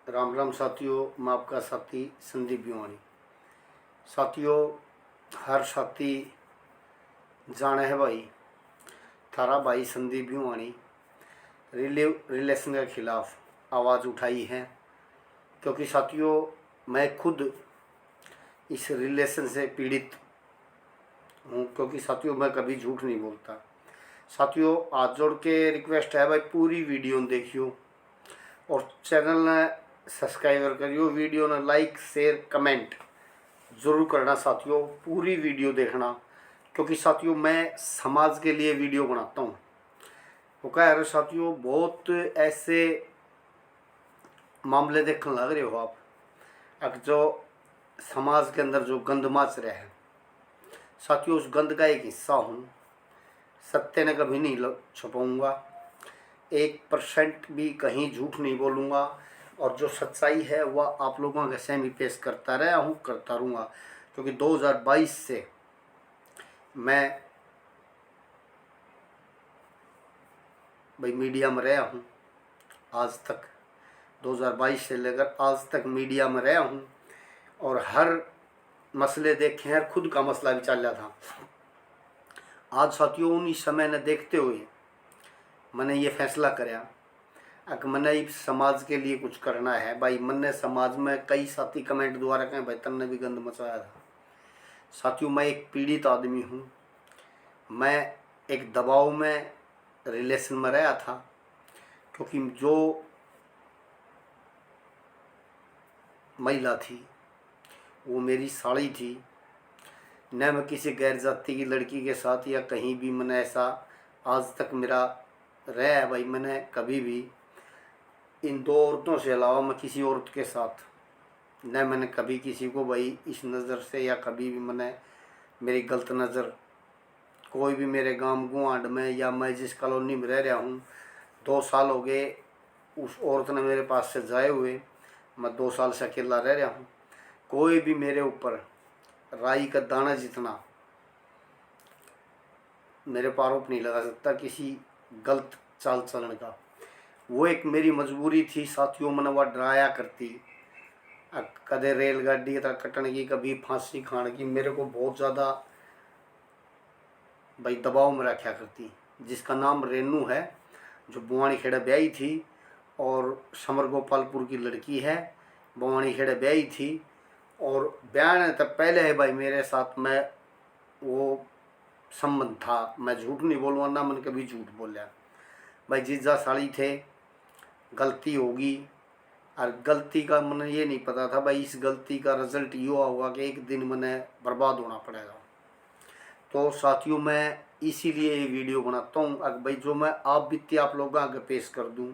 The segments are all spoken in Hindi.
राम राम साथियों, मैं आपका साथी संदीप भिवानी। साथियों, हर साथी जाने है भाई थारा भाई संदीप भिवानी रिलेशन के खिलाफ आवाज़ उठाई है, क्योंकि साथियों मैं खुद इस रिलेशन से पीड़ित हूँ। क्योंकि साथियों मैं कभी झूठ नहीं बोलता। साथियों हाथ जोड़ के रिक्वेस्ट है भाई, पूरी वीडियो देखियो और चैनल ने सब्सक्राइबर करियो, वीडियो ने लाइक शेयर कमेंट ज़रूर करना। साथियों पूरी वीडियो देखना, क्योंकि साथियों मैं समाज के लिए वीडियो बनाता हूँ। वो कह रहे साथियों बहुत ऐसे मामले देखने लग रहे हो आप, अब जो समाज के अंदर जो गंद मच रहा है। साथियों उस गंद का एक हिस्सा हूँ, सत्य ने कभी नहीं छुपाऊँगा, 1% भी कहीं झूठ नहीं बोलूँगा, और जो सच्चाई है वह आप लोगों के सामने पेश करता रहा हूँ, करता रहूँगा। क्योंकि 2022 से मैं भाई मीडिया में रहा हूँ, आज तक 2022 से लेकर आज तक मीडिया में रहा हूँ, और हर मसले देखे हैं, खुद का मसला भी चल रहा था। आज साथियों उन्हीं समय ने देखते हुए मैंने ये फैसला कराया कि मैंने इस समाज के लिए कुछ करना है। भाई मैंने समाज में कई साथी कमेंट द्वारा कहें भाई तन्ने भी गंद मचाया था। साथियों मैं एक पीड़ित आदमी हूँ, मैं एक दबाव में रिलेशन में रहा था, क्योंकि जो महिला थी वो मेरी साड़ी थी। न मैं किसी गैर जाति की लड़की के साथ या कहीं भी मैंने ऐसा आज तक मेरा रहा है। भाई मैंने कभी भी इन दो औरतों से अलावा मैं किसी औरत के साथ न मैंने कभी किसी को भाई इस नज़र से या कभी भी मैंने मेरी गलत नज़र कोई भी मेरे गांव गुआंढ में या मैं जिस कॉलोनी में रह रहा हूँ 2 साल हो गए उस औरत ने मेरे पास से जाए हुए, मैं 2 साल से अकेला रह रहा हूँ। कोई भी मेरे ऊपर राई का दाना जितना मेरे पर आरोप नहीं लगा सकता किसी गलत चाल चलन का। वो एक मेरी मजबूरी थी साथियों, मैंने वह डराया करती, कदे रेलगाड़ी तक कटने की, कभी फांसी खाने की, मेरे को बहुत ज़्यादा भाई दबाव में रखा करती। जिसका नाम रेनू है, जो बुआनी खेड़ा ब्याही थी और समर गोपालपुर की लड़की है, बुआनी खेड़ा ब्याही थी। और ब्याह तब पहले है भाई मेरे साथ में वो संबंध था, मैं झूठ नहीं बोलूँगा, ना मैंने कभी झूठ बोला। भाई जीजा साड़ी थे, गलती होगी, और गलती का मैंने ये नहीं पता था भाई इस गलती का रिजल्ट ये होगा कि एक दिन मैंने बर्बाद होना पड़ेगा। तो साथियों मैं इसीलिए ये वीडियो बनाता हूँ अब भाई, जो मैं आप बीती आप लोगों आगे पेश कर दूँ,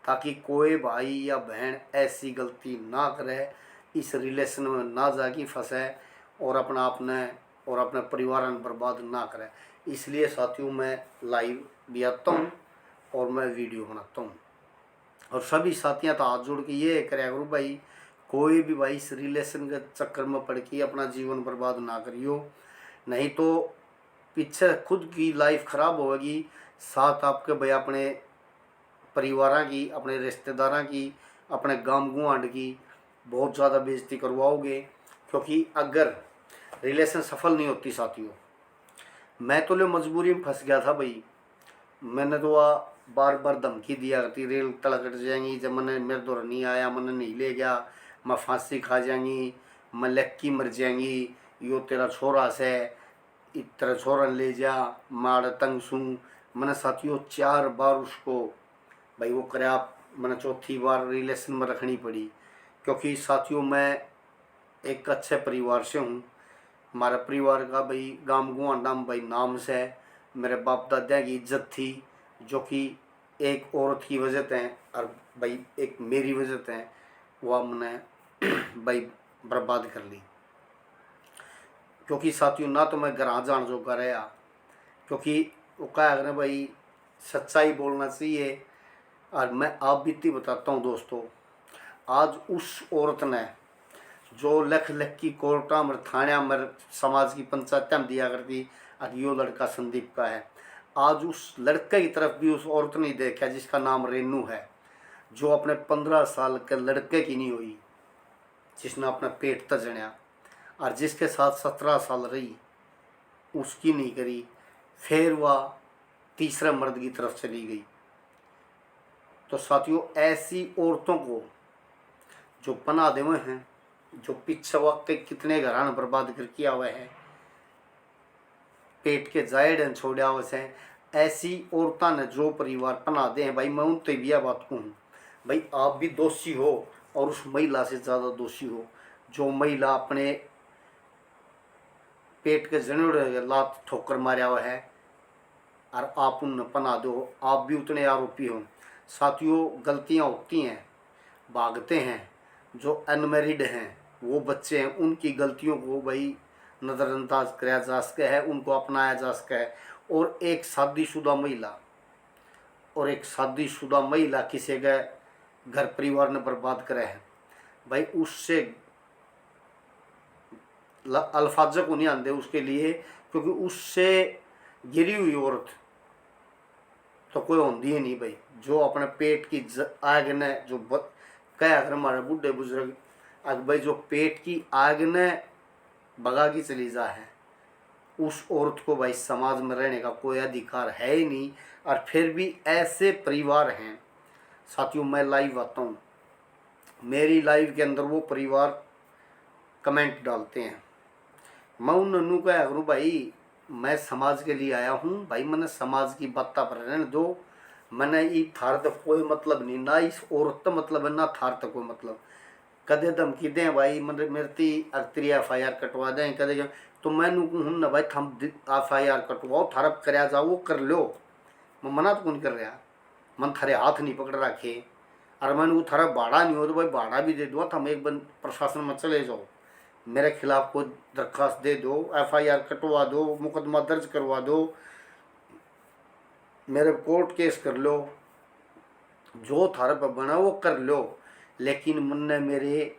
ताकि कोई भाई या बहन ऐसी गलती ना करे, इस रिलेशन में ना जाके फंसे और अपना अपने और अपने परिवार में बर्बाद ना करे। इसलिए साथियों मैं लाइव भी आता हूँ और मैं वीडियो बनाता हूँ। और सभी साथियाँ तो हाथ जोड़ के ये करे करूँ भाई, कोई भी भाई इस रिलेशन के चक्कर में पड़ के अपना जीवन बर्बाद ना करियो, नहीं तो पीछे खुद की लाइफ ख़राब होगी, साथ आपके भाई अपने परिवार की, अपने रिश्तेदारों की, अपने गांव गुआंढ की बहुत ज़्यादा बेइज्जती करवाओगे। क्योंकि अगर रिलेशन सफल नहीं होती साथियों, मैं तो ले मजबूरी में फंस गया था भाई। मैंने तो वह बार बार धमकी दिया करती, रेल तलकट जाएंगी, जब मैंने मेरे दौर नहीं आया, मैंने नहीं ले गया, मैं फांसी खा जाएंगी, मैं लक्की मर जाएंगी, यो तेरा छोरा से इतना छोरा ले जा, मार तंग सूँ। मैंने साथियों 4 बार उसको भाई वो करे आप, मैंने चौथी बार रिलेशन में रखनी पड़ी। क्योंकि साथियों मैं एक अच्छे परिवार से हूँ, हमारा परिवार का भाई गांव गुआंढा में भाई नाम से है, मेरे बाप दादा की इज्जत थी, जो कि एक औरत की वजह से और भाई एक मेरी वजह से वह मैंने भाई बर्बाद कर ली। क्योंकि साथियों ना तो मैं घर जान जोगा रहा, क्योंकि वो कहा अगर भाई सच्चाई बोलना चाहिए। और मैं आप बीती बताता हूँ दोस्तों, आज उस औरत ने जो लख लख की कोर्टा में थाना में समाज की पंचायत में दिया करती, और यो लड़का संदीप का है, आज उस लड़के की तरफ भी उस औरत ने देखा जिसका नाम रेनू है, जो अपने 15 साल के लड़के की नहीं हुई, जिसने अपना पेट तजणया, और जिसके साथ 17 साल रही उसकी नहीं करी, फिर वह तीसरे मर्द की तरफ चली गई। तो साथियों, ऐसी औरतों को जो पना दे हुए हैं, जो पीछे वक्त कितने घरान बर्बाद कर किया हुआ है, पेट के जायड छोड़ा हुआ से, ऐसी औरतां ने जो परिवार पना दे हैं भाई, मैं उन तो यह बात कहूँ भाई, आप भी दोषी हो और उस महिला से ज़्यादा दोषी हो, जो महिला अपने पेट के जनेड़े लात ठोकर मारा हुआ है और आप उन पना दो, आप भी उतने आरोपी हो। साथियों, गलतियां होती हैं, भागते हैं, जो अनमेरिड हैं, वो बच्चे हैं, उनकी गलतियों को भाई नज़रअंदाज किया जा सके है, उनको अपनाया जा सके है। और एक शादीशुदा महिला किसी के घर परिवार ने बर्बाद करे है भाई, उससे अल्फाज को नहीं आते उसके लिए, क्योंकि उससे गिरी हुई औरत तो कोई होती ही नहीं भाई। जो अपने पेट की आग ने जो कहा कर हमारे बूढ़े बुजुर्ग, अब भाई जो पेट की आग ने भगा की चली जा है, उस औरत को भाई समाज में रहने का कोई अधिकार है ही नहीं। और फिर भी ऐसे परिवार हैं साथियों, मैं लाइव आता हूँ, मेरी लाइव के अंदर वो परिवार कमेंट डालते हैं, मैं उन नन्नू का करूँ भाई, मैं समाज के लिए आया हूँ भाई, मैंने समाज की बात पर रहने दो, मैंने ये थार तक कोई मतलब नहीं, ना इस औरत तक मतलब है, ना थार तक कोई मतलब। कदे धमकी दें भाई, मेरी अक्तरी FIR कटवा दें कदे, तो मैं हूँ ना भाई, थम FIR कटवाओ, थारप कराया जाओ, वो कर लो, मैं मना तो कौन कर रहा, मन थारे हाथ नहीं पकड़ रखे, और मैंने वो थारा भाड़ा नहीं हो तो भाई भाड़ा भी दे दो, हम एक बंद प्रशासन में चले जाओ, मेरे खिलाफ कोई दरख्वास्त दे दो, FIR कटवा दो, मुकदमा दर्ज करवा दो, मेरे कोर्ट केस कर लो, जो थारे पर बना वो कर लो, लेकिन मुन्ने मेरे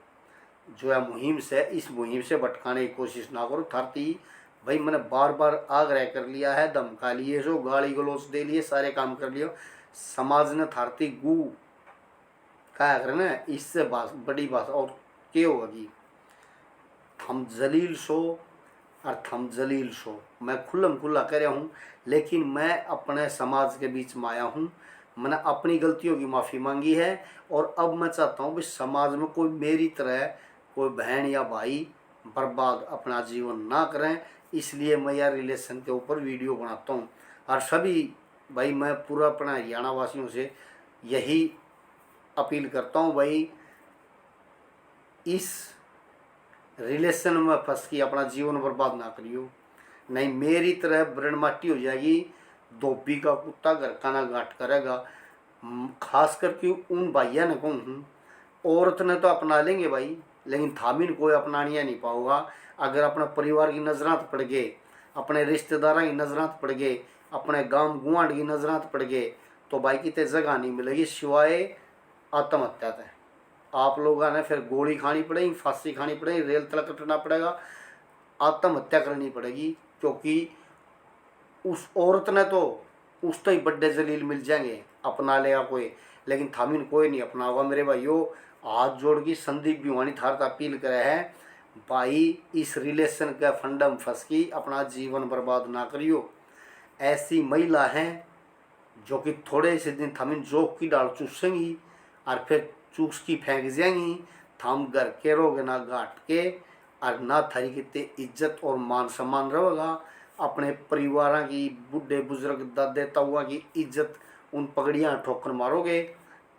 जो है मुहिम से, इस मुहिम से भटकाने की कोशिश ना करो। थारती भाई मैंने बार बार आग्रह कर लिया है, धमका लिए, जो गाली गलौज दे लिए, सारे काम कर लिए, समाज ने थारती गु क्या करे ना, इससे बात बड़ी बात और क्या होगी। हम जलील शो और थम जलील शो, मैं खुल्लम खुल्ला कर रहा हूँ, लेकिन मैं अपने समाज के बीच में आया हूँ, मैंने अपनी गलतियों की माफ़ी मांगी है, और अब मैं चाहता हूँ कि समाज में कोई मेरी तरह कोई बहन या भाई बर्बाद अपना जीवन ना करें, इसलिए मैं यार रिलेशन के ऊपर वीडियो बनाता हूँ। और सभी भाई, मैं पूरा अपना हरियाणा वासियों से यही अपील करता हूँ भाई, इस रिलेशन में फंस के अपना जीवन बर्बाद ना करियो, नहीं मेरी तरह ब्रण माटी हो जाएगी, धोबी का कुत्ता घर का ना घाट करेगा। खास करके उन भाइया ने कहूँ, औरत ने तो अपना लेंगे भाई, लेकिन थामिन कोई अपनानिया नहीं पाओगा। अगर अपने परिवार की नजरात पड़ गए, अपने रिश्तेदारों की नजरात पड़ गए, अपने गांव गुआंढ की नजरात पड़ गए, तो भाई कितने जगह नहीं मिलेगी सिवाय आत्महत्या तक। आप लोगों ने फिर गोली खानी पड़ेगी, फांसी खानी पड़ेगी, रेल तलक कटना पड़ेगा, आत्महत्या करनी पड़ेगी, क्योंकि उस औरत ने तो उस तो ही बड़े जलील मिल जाएंगे, अपना लेगा कोई, लेकिन थामिन कोई नहीं अपनाओगा। मेरे भाइयों, हाथ जोड़ की संदीप भिवानी थारता अपील करे है भाई, इस रिलेशन के फंडम फंस की अपना जीवन बर्बाद ना करियो। ऐसी महिला हैं जो कि थोड़े से दिन थामिन जोक की डाल चूसेंगी और फिर चूस की फेंक जाएंगी, थम घर के रोगे ना घाट के, और ना थारी कितने इज्जत और मान सम्मान रहेगा, अपने परिवार की बूढ़े बुजुर्ग दादे ताऊआ की इज्जत उन पगड़ियाँ ठोकर मारोगे।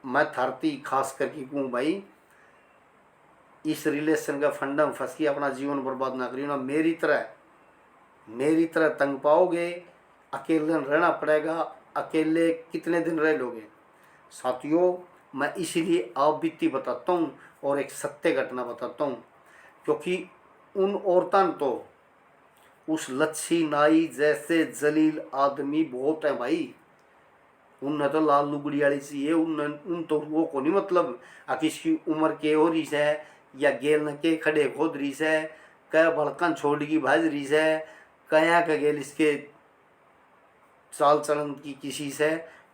मैं थारती खास करके कहूँ भाई, इस रिलेशन का फंडा में फंस के अपना जीवन बर्बाद ना करियो ना, मेरी तरह तंग पाओगे, अकेले रहना पड़ेगा, अकेले कितने दिन रह लोगे। साथियों, मैं इसीलिए आप बीती बताता हूँ और एक सत्य घटना बताता हूँ, क्योंकि उन औरतों तो उस लच्छी नाई जैसे जलील आदमी बहुत है भाई, उनने तो लाल लुगड़ी वाली चाहिए, उन तो वो को नहीं मतलब किसकी उम्र के हो रही है, या गेल न के खड़े खोद रही है, क्या भड़कन छोड़ की भाज रही है, कया का गेल इसके चाल चलन की किसी से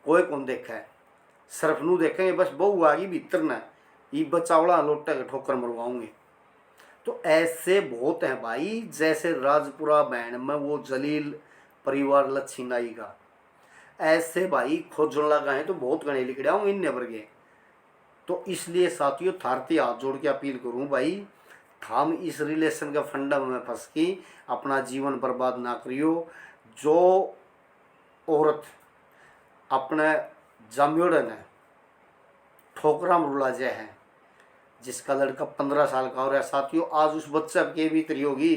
कोई कौन देखा है। सिर्फ नू देखेंगे बस बहू आ गई भीतर ना, ये बचावड़ा लोटा के ठोकर मरवाऊंगे। तो ऐसे बहुत हैं भाई, जैसे राजपुरा बहन में वो जलील परिवार लच्छी नाई का, ऐसे भाई खोजने लगा है तो बहुत गणे लिखड़ा हूँ इन वर्गे। तो इसलिए साथियों थारती हाथ जोड़ के अपील करूँ भाई, हम इस रिलेशन का फंडा में फंस के अपना जीवन बर्बाद ना करियो। जो औरत अपने जमियोड़े ने ठोकरा रुला जाए है, जिसका लड़का 15 साल का हो रहा है साथियों, आज उस बच्चे के भी करी होगी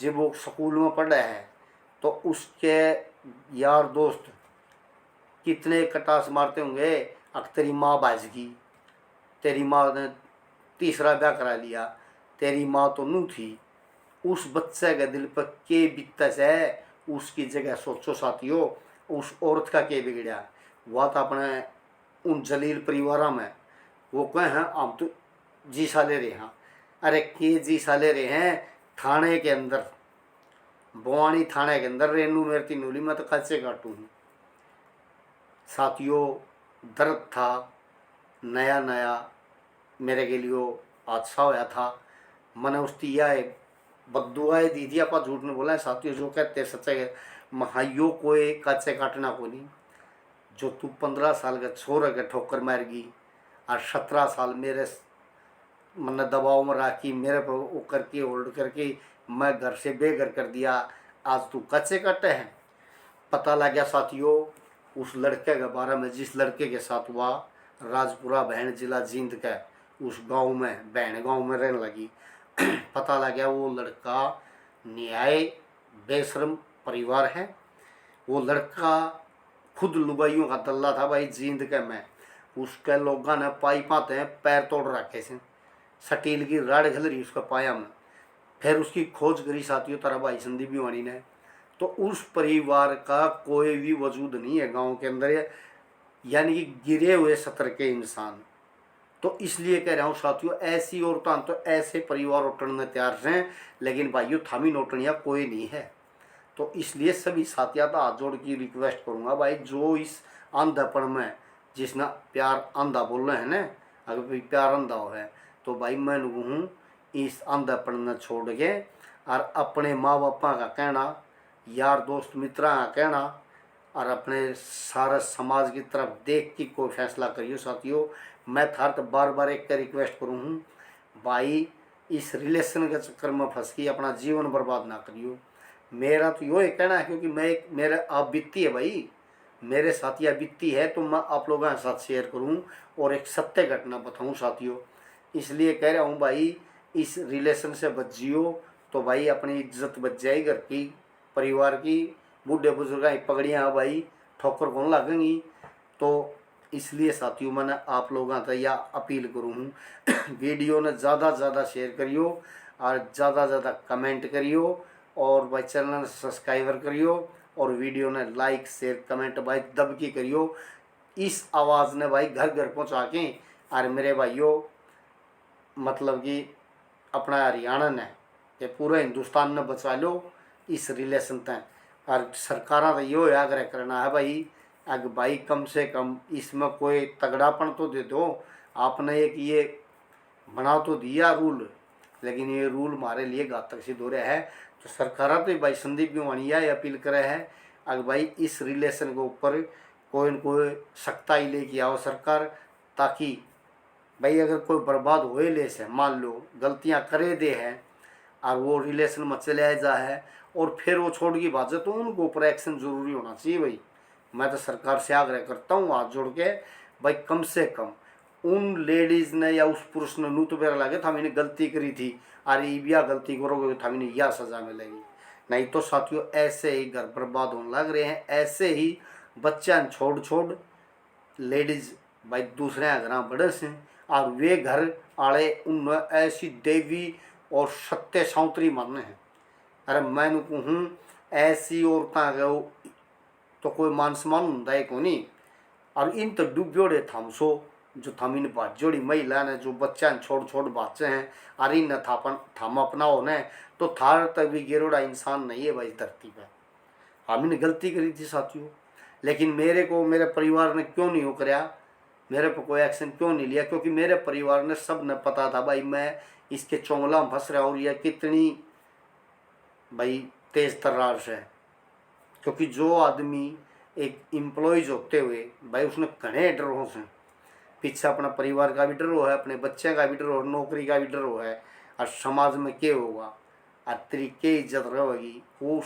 जब वो स्कूल में पढ़ा है, तो उसके यार दोस्त कितने कटास मारते होंगे, अब तेरी माँ बाजगी, तेरी माँ ने तीसरा ब्याह करा लिया, तेरी माँ तो नू थी। उस बच्चे के दिल पर के बीतता है, उसकी जगह सोचो साथियों, उस औरत का के बिगड़ा। वह तो अपने उन जलील परिवार में वो कहे हैं हम तो जीसा ले रहे हैं, अरे के जीसा ले रहे हैं, थाने के अंदर, बवानी थाने के अंदर रेनू मेरी तीनूली में तो खर्चे काटू हूँ साथियों। दर्द था, नया नया मेरे के लिए अच्छा होया था, मैंने उसकी यह बदुआएं दी थी, आप झूठ नहीं बोला है साथियों, जो कहते सच्चाई महाइयों को काचे काटना को नहीं। जो तू 15 साल का छोरा के ठोकर मारगी और 17 साल मेरे मैंने दबाव में राखी, मेरे पर वो करके होल्ड करके मैं घर से बेघर कर दिया, आज तू कच्चे कटे हैं। पता लग गया साथियों उस लड़के के बारे में, जिस लड़के के साथ हुआ राजपुरा बहन जिला जींद के उस गांव में, बहन गांव में रहने लगी। पता लग गया वो लड़का न्याय बेशरम परिवार है। वो लड़का खुद लुगाइयों का दल्ला था भाई जींद के में, उसके लोगों ने पाई पाते हैं पैर तोड़ रखे से, सटील की राड़ घल रही उसका पाया में। फिर उसकी खोज करी साथियों तारा भाई संदीप भिवानी ने, तो उस परिवार का कोई भी वजूद नहीं है गांव के अंदर, यानी कि गिरे हुए सतर के इंसान। तो इसलिए कह रहा हूँ साथियों, ऐसी औरतां तो ऐसे परिवार उठने तैयार हैं, लेकिन भाइयों थामी नोटनिया कोई नहीं है। तो इसलिए सभी साथियों का हाथ जोड़ की रिक्वेस्ट करूँगा भाई, जो इस अंधापन में जिसना प्यार अंधा बोल रहे हैं ना, अगर भाई प्यार अंधा हो है तो भाई मैं हूँ इस अंधापन में छोड़ के और अपने माँ बापा का कहना, यार दोस्त मित्रा का कहना और अपने सारा समाज की तरफ देख के कोई फैसला करियो साथियों। मैं थार तो बार बार एक का रिक्वेस्ट करूँ हूँ भाई, इस रिलेशन के चक्कर में फंस के अपना जीवन बर्बाद ना करियो। मेरा तो यो एक कहना है, क्योंकि मैं एक मेरा आप बीती है भाई, मेरे साथी बीती है, तो मैं आप लोगों के साथ शेयर करूं और एक सत्य घटना बताऊं साथियों। इसलिए कह रहा हूं भाई, इस रिलेशन से बच जियो तो भाई अपनी इज्जत बच जाएगी, घर की परिवार की, बूढ़े बुजुर्ग की पगड़ियाँ भाई ठोकर कौन लगेंगी। तो इसलिए साथियों मैंने आप लोगों से यह अपील करूँ हूँ, वीडियो ने ज़्यादा से ज़्यादा शेयर करियो और ज़्यादा से ज़्यादा कमेंट करियो और भाई चैनल ने सब्सक्राइबर करियो और वीडियो ने लाइक शेयर कमेंट भाई दब की करियो। इस आवाज़ ने भाई घर घर पहुँचा के और मेरे भाइयों मतलब कि अपना हरियाणा ने ये पूरे हिंदुस्तान ने बचा लो इस रिलेशन तक। और सरकारा तो यो आग्रह करना है भाई, अगर भाई कम से कम इसमें कोई तगड़ापन तो दे दो। आपने एक ये बना तो दिया रूल, लेकिन ये रूल हमारे लिए घातक सिद्ध हो रहा है। तो सरकारा तो भाई संदीप भिवानी ये अपील करे है, अगर भाई इस रिलेशन के ऊपर कोई न कोई सख्ताई लेके आओ सरकार, ताकि भाई अगर कोई बर्बाद होए ले से मान लो गलतियां करे दे है और वो रिलेशन में चले जा है और फिर वो छोड़ की बात है, तो उनको ऊपर एक्शन जरूरी होना चाहिए भाई। मैं तो सरकार से आग्रह करता हूँ हाथ जोड़ के भाई, कम से कम उन लेडीज़ ने या उस पुरुष ने नू तो मेरा लगे था मैंने गलती करी थी, अरे या गलती करोगे तो मैंने यह सज़ा मिलेगी। नहीं तो साथियों ऐसे ही घर बर्बाद होने लग रहे हैं, ऐसे ही बच्चा छोड़ छोड़ लेडीज़ भाई दूसरे घर बड़े से और वे घर आड़े उनमें ऐसी देवी और सत्य सौतरी मानने हैं। अरे मैं कहूँ ऐसी औरतों के तो कोई मान सम्मान होता है को नहीं। और इन तो डूबोड़े थामसो जो थम इन बाजोड़ी महिला ने जो बच्चा छोड़ छोड़ बाचे हैं, अरे इन थाम अपनाओ ने तो थार तक भी गिरोड़ा इंसान नहीं है भाई धरती पर। हमने गलती करी थी साथियों, लेकिन मेरे को मेरे परिवार ने क्यों नहीं हो कराया, मेरे पर कोई एक्शन क्यों नहीं लिया? क्योंकि मेरे परिवार ने सब ने पता था भाई मैं इसके चोंगला में फंस रहा हूँ, यह कितनी भाई तेज तर्रार से है। क्योंकि जो आदमी एक एम्प्लॉयज होते हुए भाई उसने घने डरों से पीछे अपना परिवार का भी डर हो है, अपने बच्चे का भी डर हो, नौकरी का भी डर हो है, और समाज में क्या होगा और तरीके इज्जत रहेगी, उस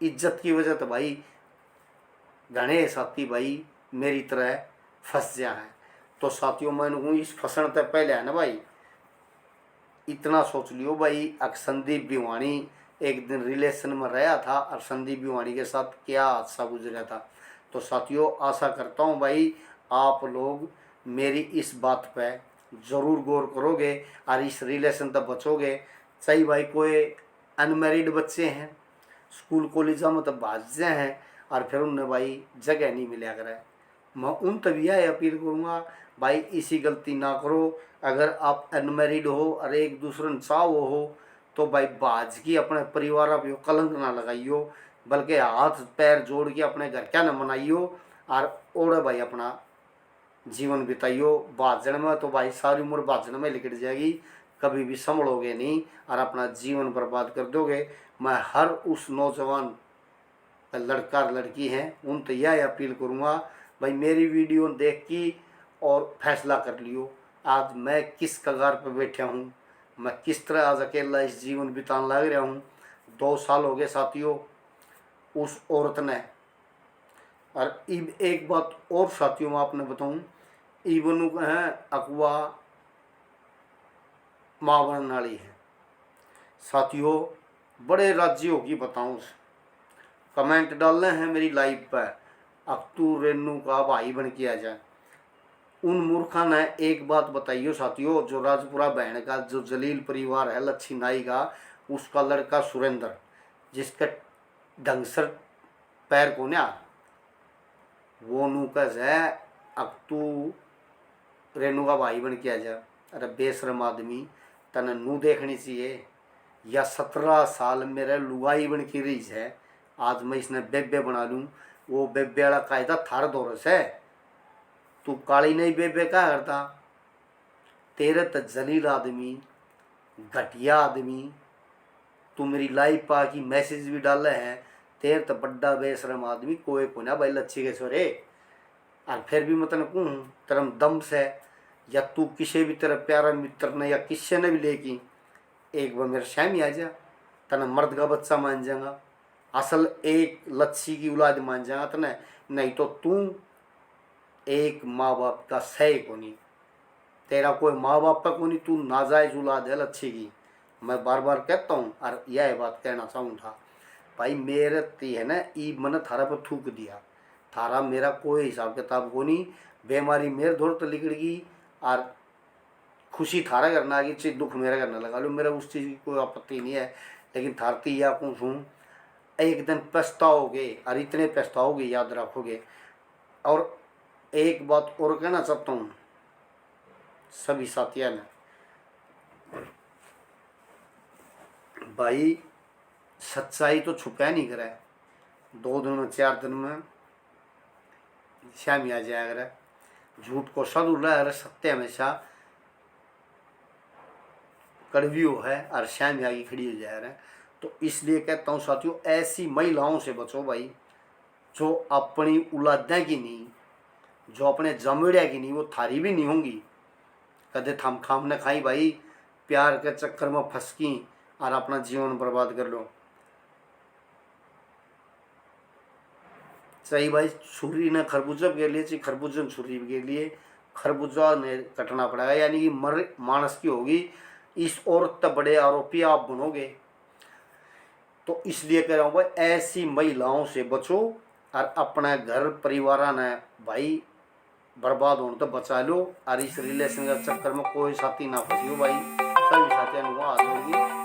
इज्जत की वजह तो भाई घने साथी भाई मेरी तरह फंस जा है। तो साथियों मैंने इस फंसण तक पहले है ना भाई इतना सोच लियो भाई। संदीप भिवानी एक दिन रिलेशन में रहा था और संदीप भिवानी के साथ क्या हादसा गुजरा था। तो साथियों आशा करता हूँ भाई आप लोग मेरी इस बात पे ज़रूर गौर करोगे और इस रिलेशन तक बचोगे। सही भाई कोई अनमेरिड बच्चे हैं स्कूल कॉलेज में तो बाजे हैं और फिर उन्हें भाई जगह नहीं मिला करे, मैं उन तक यह अपील करूँगा भाई इसी गलती ना करो। अगर आप अनमेरिड हो और एक दूसरे ने चाहो हो तो भाई बाज की अपने परिवार पर कलंक ना लगाइयो, बल्कि हाथ पैर जोड़ के अपने घर क्या न मनाइयो और ओढ़े भाई अपना जीवन बिताइयो। बाजन में तो भाई सारी उम्र बाजन में लिकट जाएगी, कभी भी संभलोगे नहीं और अपना जीवन बर्बाद कर दोगे। मैं हर उस नौजवान लड़का लड़की हैं उन तो यह अपील करूँगा भाई मेरी वीडियो देख की और फैसला कर लियो आज मैं किस कगार पर बैठा हूँ, मैं किस तरह आज अकेला इस जीवन बिताने लग रहा हूँ। 2 साल हो गए साथियों उस औरत ने। और एक बात और साथियों में आपने बताऊँ इबनू हैं अकवा माँ बनने वाली है साथियों, बड़े राज्यों की बताऊँ कमेंट डालने हैं मेरी लाइव पर अब तू रेनू का भाई बन के आ जाए। उन मूर्खा ने एक बात बताइयो साथियों, जो राजपुरा बहन का जो जलील परिवार है लच्छी नाई का उसका लड़का सुरेंद्र जिसका ढंग से पैर को ना वो नू कस है अब तू रेनू का भाई बन के आ जा। अरे बेशरम आदमी तने नू देखनी चाहिए या 17 साल मेरे लुगाई बन की रही है आज मैं इसने बेबे बना लूँ। वो बेबे वाला कायदा थार दौरस है, तू काली नहीं बेबे क्या करता? तेरे तो जलील आदमी घटिया आदमी तू मेरी लाइव पा की मैसेज भी डाले हैं, तेरे तो बड्डा बेशरम आदमी कोई को ना भाई लच्छी के छोरे। और फिर भी मैं तेने कहूँ तेरम दम से या तू किसी भी तेरा प्यारा मित्र ने या किसी ने भी लेकी एक बार मेरे शामी आ जा तना मर्द का बच्चा मान जाएगा, असल एक लच्छी की औलाद मान जाएगा तने, नहीं तो तू एक माँ बाप का सही को नहीं, तेरा कोई माँ बाप का को नहीं, तू नाजायज औलाद है लच्छी की। मैं बार बार कहता हूँ और यह बात कहना चाहूँ था भाई मेरे ती है ना ई मैंने थारा पर थूक दिया, थारा मेरा कोई हिसाब किताब को नहीं, बेमारी मेरे धोर तो लिकड़ गई और खुशी थारा करना आ गई चीज दुख मेरा करने लगा लो, मेरा उस चीज़ की कोई आपत्ति नहीं है। लेकिन थारती या कुछ हूँ एक दिन पछताओगे और इतने पछताओगे याद रखोगे। और एक बात और कहना चाहता हूँ सभी साथियों ने भाई सच्चाई तो छुपा नहीं करे, 2 दिन में 4 दिन में शामी आ जाया करे, झूठ को सद उड़ा है सत्य हमेशा कड़वी है और शामी आगे खड़ी हो जाए रहा। तो इसलिए कहता हूँ साथियों ऐसी महिलाओं से बचो भाई जो अपनी औलादा की नहीं, जो अपने जमड़िया की नहीं, वो थारी भी नहीं होंगी, कदे थम खाम न खाई भाई प्यार के चक्कर में फंसकी और अपना जीवन बर्बाद कर लो। सही भाई छुरी ने खरबूजा के लिए चाहिए खरबूजा ने छुरी के लिए खरबूजा ने कटना पड़ेगा, यानी कि मर मानस की होगी। इस औरत तक बड़े आरोपी आप बनोगे। तो इसलिए कह रहा हूँ भाई ऐसी महिलाओं से बचो और अपना घर परिवार ने भाई बर्बाद होने तो बचा लो और इस रिलेशन के चक्कर में कोई साथी ना फंसी हो भाई। सभी साथियों को हाथ जोड़ के